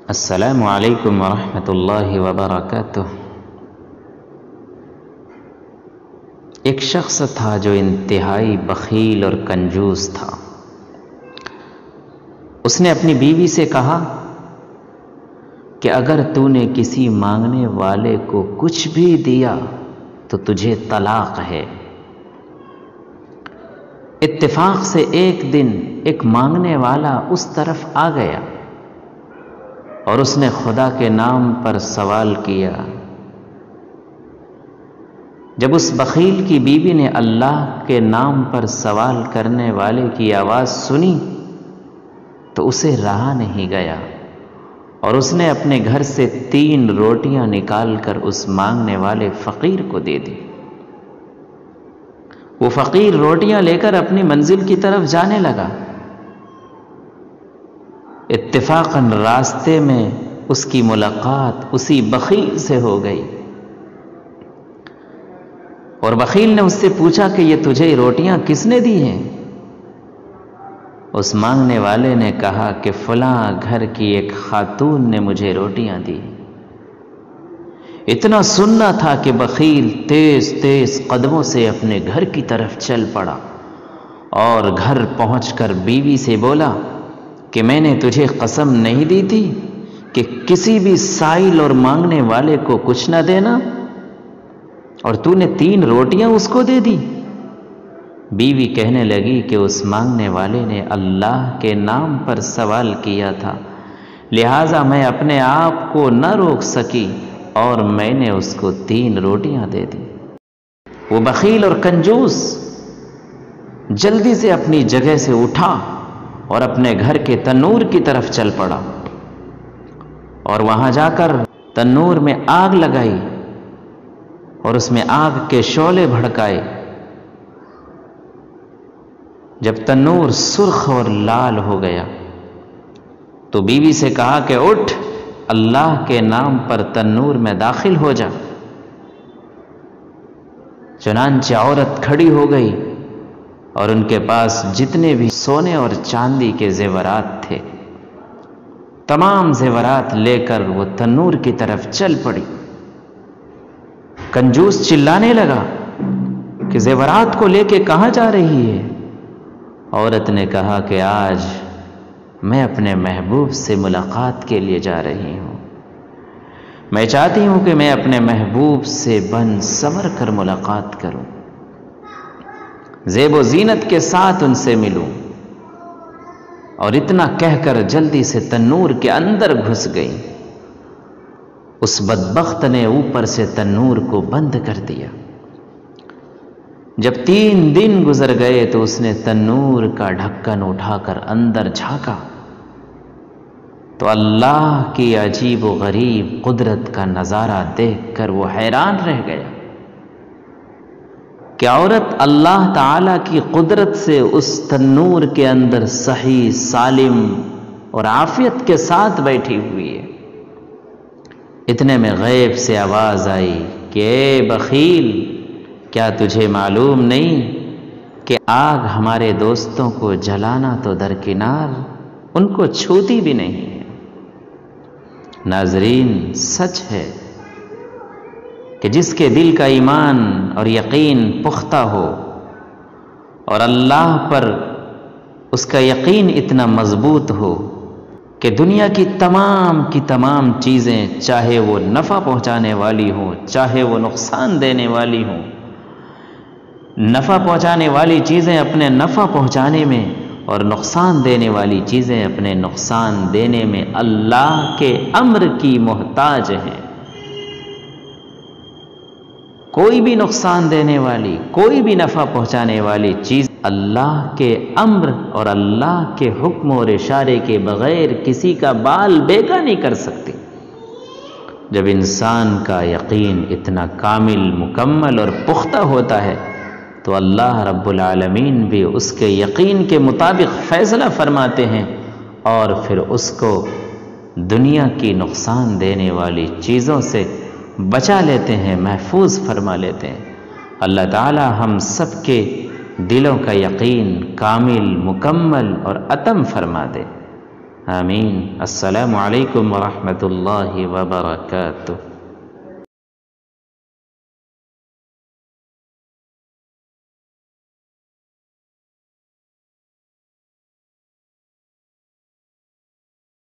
السلام علیکم ورحمۃ اللہ وبرکاتہ۔ ایک شخص تھا جو انتہائی بخیل اور کنجوس تھا۔ اس نے اپنی بیوی سے کہا کہ اگر تو نے کسی مانگنے والے کو کچھ بھی دیا تو تجھے طلاق ہے۔ اتفاق سے ایک دن ایک مانگنے والا اس طرف آ گیا اور اس نے خدا کے نام پر سوال کیا۔ جب اس بخیل کی بیوی نے اللہ کے نام پر سوال کرنے والے کی آواز سنی تو اسے رہا نہیں گیا اور اس نے اپنے گھر سے 3 روٹیاں نکال کر اس مانگنے والے فقیر کو دے دی۔ وہ فقیر روٹیاں لے کر اپنی منزل کی طرف جانے لگا۔ اتفاقاً راستے میں اس کی ملاقات اسی بخیل سے ہو گئی اور بخیل نے اس سے پوچھا کہ یہ تجھے روٹیاں کس نے دی ہیں؟ اس مانگنے والے نے کہا کہ فلاں گھر کی ایک خاتون نے مجھے روٹیاں دی۔ اتنا سننا تھا کہ بخیل تیز تیز قدموں سے اپنے گھر کی طرف چل پڑا اور گھر پہنچ کر بیوی سے بولا کہ میں نے تجھے قسم نہیں دی تھی کہ کسی بھی سائل اور مانگنے والے کو کچھ نہ دینا، اور تو نے 3 روٹیاں اس کو دے دی۔ بیوی کہنے لگی کہ اس مانگنے والے نے اللہ کے نام پر سوال کیا تھا، لہٰذا میں اپنے آپ کو نہ روک سکی اور میں نے اس کو 3 روٹیاں دے دی۔ وہ بخیل اور کنجوس جلدی سے اپنی جگہ سے اٹھا اور اپنے گھر کے تنور کی طرف چل پڑا اور وہاں جا کر تنور میں آگ لگائی اور اس میں آگ کے شعلے بھڑکائے۔ جب تنور سرخ اور لال ہو گیا تو بیوی سے کہا کہ اٹھ، اللہ کے نام پر تنور میں داخل ہو جا۔ چنانچہ عورت کھڑی ہو گئی اور ان کے پاس جتنے بھی سونے اور چاندی کے زیورات تھے تمام زیورات لے کر وہ تنور کی طرف چل پڑی۔ کنجوس چلانے لگا کہ زیورات کو لے کے کہاں جا رہی ہے؟ عورت نے کہا کہ آج میں اپنے محبوب سے ملاقات کے لیے جا رہی ہوں۔ میں چاہتی ہوں کہ میں اپنے محبوب سے بن سنور کر ملاقات کروں، زیب و زینت کے ساتھ ان سے ملوں، اور اتنا کہہ کر جلدی سے تنور کے اندر گھس گئی۔ اس بدبخت نے اوپر سے تنور کو بند کر دیا۔ جب 3 دن گزر گئے تو اس نے تنور کا ڈھکن اٹھا کر اندر جھانکا تو اللہ کی عجیب و غریب قدرت کا نظارہ دیکھ کر وہ حیران رہ گیا کہ عورت اللہ تعالی کی قدرت سے اس تنور کے اندر صحیح سالم اور عافیت کے ساتھ بیٹھی ہوئی ہے۔ اتنے میں غیب سے آواز آئی کہ اے بخیل، کیا تجھے معلوم نہیں کہ آگ ہمارے دوستوں کو جلانا تو درکنار ان کو چھوتی بھی نہیں ہے۔ ناظرین، سچ ہے کہ جس کے دل کا ایمان اور یقین پختہ ہو اور اللہ پر اس کا یقین اتنا مضبوط ہو کہ دنیا کی تمام چیزیں، چاہے وہ نفع پہنچانے والی ہوں چاہے وہ نقصان دینے والی ہوں، نفع پہنچانے والی چیزیں اپنے نفع پہنچانے میں اور نقصان دینے والی چیزیں اپنے نقصان دینے میں اللہ کے امر کی محتاج ہیں۔ کوئی بھی نقصان دینے والی، کوئی بھی نفع پہنچانے والی چیز اللہ کے امر اور اللہ کے حکم اور اشارے کے بغیر کسی کا بال بیگا نہیں کر سکتی۔ جب انسان کا یقین اتنا کامل، مکمل اور پختہ ہوتا ہے تو اللہ رب العالمین بھی اس کے یقین کے مطابق فیصلہ فرماتے ہیں اور پھر اس کو دنیا کی نقصان دینے والی چیزوں سے بچا لیتے ہیں، محفوظ فرما لیتے ہیں۔ اللہ تعالی ہم سب کے دلوں کا یقین کامل، مکمل اور اتم فرما دے۔ آمین۔ السلام علیکم ورحمۃ اللہ وبرکاتہ۔